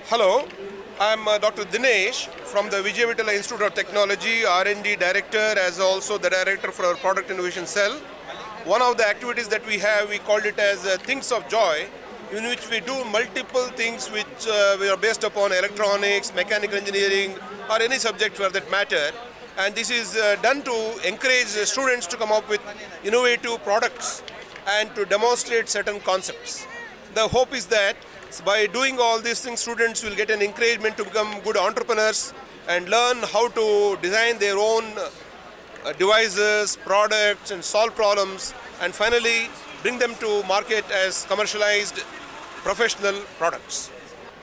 Hello, I'm Dr. Dinesh from the Vijay Vitala Institute of Technology, R&D Director, as also the Director for our Product Innovation Cell. One of the activities that we have, we called it as Things of Joy, in which we do multiple things which we are based upon electronics, mechanical engineering, or any subject for that matter. And this is done to encourage students to come up with innovative products and to demonstrate certain concepts. The hope is that by doing all these things, students will get an encouragement to become good entrepreneurs and learn how to design their own devices, products, and solve problems, and finally bring them to market as commercialized professional products.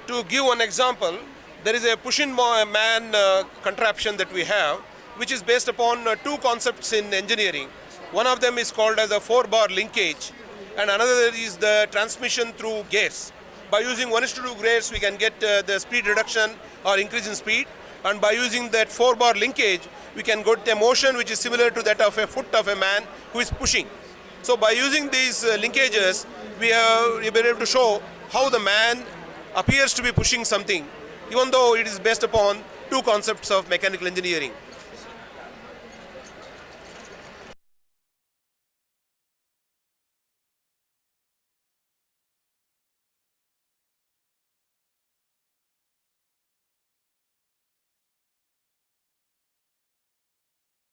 To give one example, there is a push-in-man contraption that we have, which is based upon two concepts in engineering. One of them is called as a 4-bar linkage, and another is the transmission through gears. By using 1:2 gears, we can get the speed reduction or increase in speed, and by using that 4-bar linkage, we can get a motion which is similar to that of a foot of a man who is pushing. So by using these linkages, we have been able to show how the man appears to be pushing something, even though it is based upon two concepts of mechanical engineering.